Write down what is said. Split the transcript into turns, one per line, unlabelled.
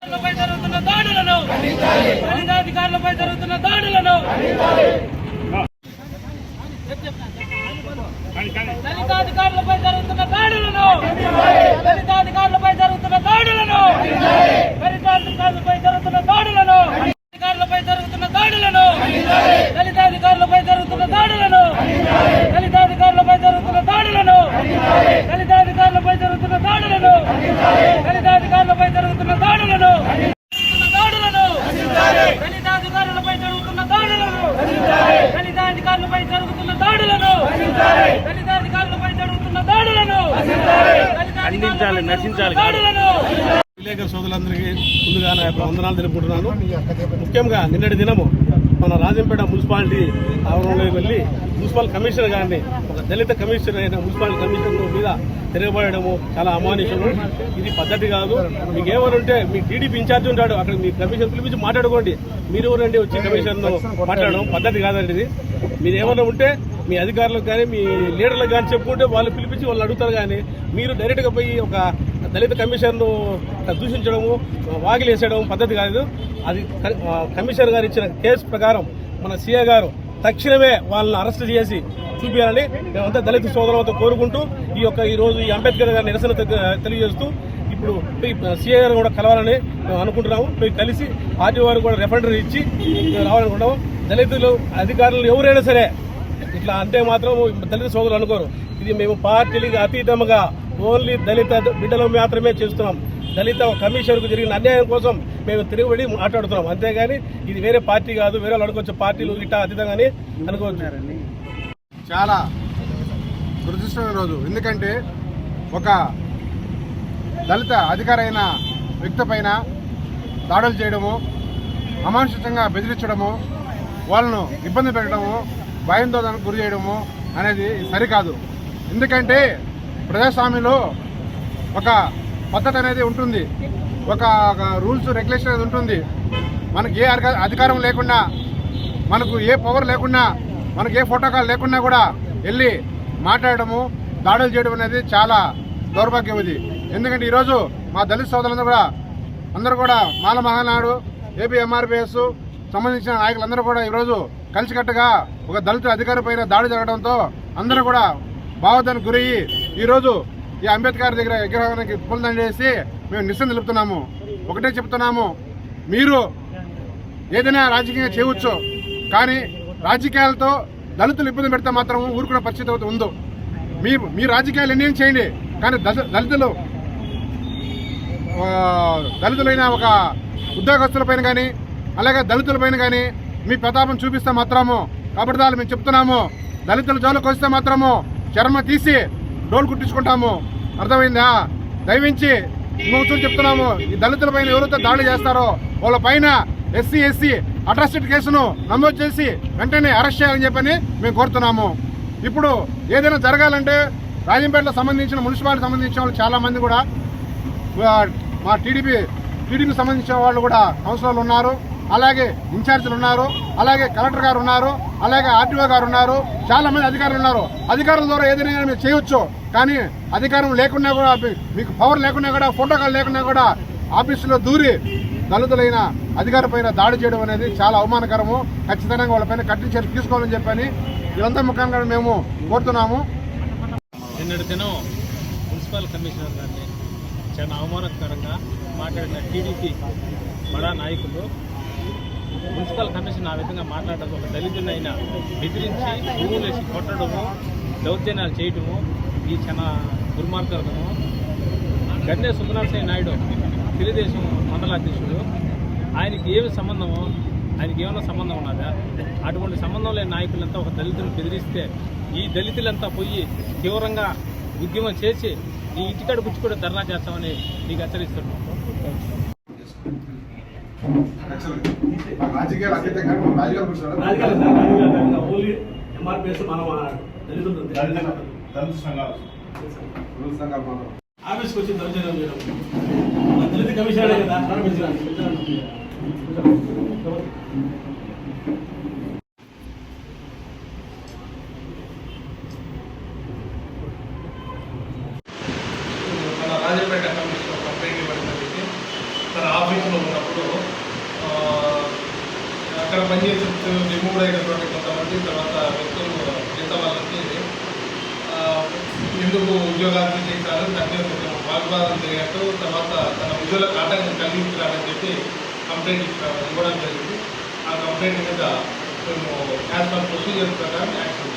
జరుగుతున్న దాడులను దళితాధికారులపై జరుగుతున్న దాడులను దళితాధికారులపై జరుగుతున్న దాడులను దళితాధికారులపై జరుగుతున్న దాడులను దళితాధికారులపై జరుగుతున్న దాడులను అధికారులపై జరుగుతున్న దాడులను దళితాధికారులపై జరుగుతున్న దాడులను దళితాధికారులపై జరుగుతున్న దాడులను దళితాధికారులపై జరుగుతున్న దాడులను దళితాధికారులపై జరుగుతున్న దాడులను దళితాధికారులపై జరుగుతున్న దాడులను దళితాధికారులపై జరుగుతున్న దాడులను దళితాధికారులపై జరుగుతున్న దాడులను ఖండించాలి, నశించాలి దాడులను.
విలేకరుల సోదరులందరికీ ముందుగా నా యొక్క వందనాలు తెలుపుకుంటున్నాను. ముఖ్యంగా నిన్నటి దినము మన రాజంపేట మున్సిపాలిటీ ఆవరణలోకి వెళ్ళి మున్సిపల్ కమిషనర్ గారిని, ఒక దళిత కమిషనర్ అయిన మున్సిపల్ కమిషనర్ మీద తిరగబడము చాలా అమానుషము. ఇది పద్ధతి కాదు. మీకు ఏమనుంటే మీ టీడీపీ ఇన్ఛార్జ్ ఉంటాడు, అక్కడ మీ కమిషన్ పిలిపించి మాట్లాడుకోండి. మీరు ఎవరండి వచ్చి కమిషన్ను మాట్లాడడం పద్ధతి కాదండి ఇది. మీరు ఏమైనా ఉంటే మీ అధికారులకు కానీ మీ లీడర్లకు కానీ చెప్పుకుంటే వాళ్ళు పిలిపించి వాళ్ళు అడుగుతారు. కానీ మీరు డైరెక్ట్గా పోయి ఒక దళిత కమిషన్ను దూషించడము, వాగిలేసేయడం పద్ధతి కాదు. అది కమిషనర్ గారు ఇచ్చిన కేసు ప్రకారం మన సీఏ గారు తక్షణమే వాళ్ళని అరెస్ట్ చేసి చూపించాలని మేమంతా దళిత సోదరులతో కోరుకుంటూ ఈరోజు ఈ అంబేద్కర్ గారి నిరసన తెలియజేస్తూ ఇప్పుడు సీఏ గారు కూడా కలవాలని మేము అనుకుంటున్నాము. మేము కలిసి ఆర్టీ వారు కూడా రెఫరెండరీ ఇచ్చి రావాలనుకుంటున్నాము. దళితులు అధికారులు ఎవరైనా సరే ఇట్లా అంటే మాత్రం దళిత సోదరులు అనుకోరు. ఇది మేము పార్టీలకు అతీతంగా ఓన్లీ దళిత బిడ్డలు మాత్రమే చేస్తున్నాం. దళిత కమిషన్కు జరిగిన అన్యాయం కోసం మేము తిరుగుబడి మాట్లాడుతున్నాం. అంతేగాని ఇది వేరే పార్టీ కాదు, వేరే వాళ్ళు అనుకోవచ్చు పార్టీలు ఇట్లా అతీతంగానే అనుకోవచ్చు.
చాలా దురదృష్టమైన రోజు. ఎందుకంటే ఒక దళిత అధికారైన వ్యక్తి పైన దాడులు చేయడము, అమానుషికంగా బెదిరించడము, వాళ్ళను ఇబ్బంది పెట్టడము, భయాందోళనకు గురి చేయడము అనేది సరికాదు. ఎందుకంటే ప్రజాస్వామ్యంలో ఒక పద్ధతి అనేది ఉంటుంది, ఒక రూల్స్ రెగ్యులేషన్ అనేది ఉంటుంది. మనకు ఏ అధికారం లేకుండా, మనకు ఏ పవర్ లేకుండా, మనకు ఏ ప్రోటోకాల్ లేకుండా కూడా వెళ్ళి మాట్లాడడము, దాడులు చేయడం అనేది చాలా దౌర్భాగ్యం ఇది. ఎందుకంటే ఈరోజు మా దళిత సోదరులందరూ కూడా అందరూ కూడా మాల మహానాడు, ఏపీ ఎంఆర్పిఎస్ సంబంధించిన నాయకులందరూ కూడా ఈరోజు కలిసికట్టుగా ఒక దళిత అధికారి పైన దాడి జరగడంతో అందరూ కూడా భావోద్వేగానికి గురయ్యి ఈరోజు ఈ అంబేద్కర్ దగ్గర విగ్రహానికి పూలదండ చేసి మేము నిరసన తెలుపుతున్నాము. ఒకటే చెప్తున్నాము, మీరు ఏదైనా రాజకీయంగా చేయవచ్చు, కానీ రాజకీయాలతో దళితులు ఇబ్బంది పెడితే మాత్రం ఊరుకునే పరిస్థితి ఉందో. మీ రాజకీయాలు ఎన్ని చేయండి, కానీ దళితులైన ఒక ఉద్యోగస్తులపైన కానీ అలాగే దళితులపైన కానీ మీ ప్రతాపం చూపిస్తే మాత్రము కబడ్దాలు మేము చెప్తున్నాము. దళితుల జోలికి వస్తే మాత్రము చర్మ తీసి డోలు కుట్టించుకుంటాము. అర్థమైందా? దయవించి ఇంకొక చెప్తున్నాము, ఈ దళితులపైన ఎవరైతే దాడి చేస్తారో వాళ్ళ పైన ఎస్సీ అట్రాసిటీ కేసును నమోదు చేసి వెంటనే అరెస్ట్ చేయాలని చెప్పని మేము కోరుతున్నాము. ఇప్పుడు ఏదైనా జరగాలంటే రాజంపేటలో సంబంధించిన మున్సిపాలిటీ సంబంధించిన వాళ్ళు చాలా మంది కూడా మా టీడీపీకి సంబంధించిన వాళ్ళు కూడా కౌన్సిలర్లు ఉన్నారు, అలాగే ఇన్ఛార్జీలు ఉన్నారు, అలాగే కలెక్టర్ గారు ఉన్నారు, అలాగే ఆర్టీఓ గారు ఉన్నారు, చాలా మంది అధికారులు ఉన్నారు. అధికారుల ద్వారా ఏదైనా మీరు చేయవచ్చు, కానీ అధికారం లేకున్నా కూడా, మీకు పవర్ లేకున్నా కూడా, ప్రోటోకాల్ లేకున్నా కూడా ఆఫీసులో దూరి దళితులైన అధికారి పైన దాడి చేయడం అనేది చాలా అవమానకరము. ఖచ్చితంగా వాళ్ళపైన కఠిన చర్యలు తీసుకోవాలని చెప్పని ఇదంతా ముఖ్యంగా మేము కోరుతున్నాము.
నిన్నటి దినం మున్సిపల్ కమిషనర్ గారిని చాలా అవమానకరంగా మాట్లాడిన టీడీపీ బడా నాయకులు మున్సిపల్ కమిషన్ ఆ విధంగా మాట్లాడడం, ఒక దళితులైనా బెదిరించి భూములు వేసి కొట్టడము, దౌర్జన్యాలు చేయటము ఈ చాలా దుర్మార్గము. గన్నే సుబ్రహ్మణ్య నాయుడు తెలుగుదేశం మండల అధ్యక్షుడు, ఆయనకి ఏమి సంబంధము, ఆయనకి ఏమైనా సంబంధం ఉన్నదా? అటువంటి సంబంధం లేని నాయకులంతా ఒక దళితులను బెదిరిస్తే ఈ దళితులంతా పోయి తీవ్రంగా ఉద్యమం చేసి ఈ ఇంటికాడ గుచ్చి కూడా ధర్నా చేస్తామని నీకు హెచ్చరిస్తున్నాం.
ఆఫీస్కి వచ్చి దౌర్జన్యం చేయడం దళిత కమిషనరే కదా రాజంపేట కమిషనర్ కంప్లైంట్ ఇవ్వడం జరిగింది. తన ఆఫీస్
స్టాఫ్లో ఉన్నప్పుడు అక్కడ పనిచేసే రిమూవ్ అయినటువంటి కొంతమంది తర్వాత వ్యక్తులు మిగతా వాళ్ళకి ఎందుకు ఉద్యోగాలు చేశారు దాని మీద కొంచెం వాగ్వాదం జరిగినట్టు తర్వాత తన ఉద్యోగులకు ఆటంకం కలిగించాలని చెప్పి కంప్లైంట్ ఇవ్వడం జరిగింది. ఆ కంప్లైంట్ మీద మేము యాజ్ పర్ ప్రొసీజర్ ప్రకారం యాక్షన్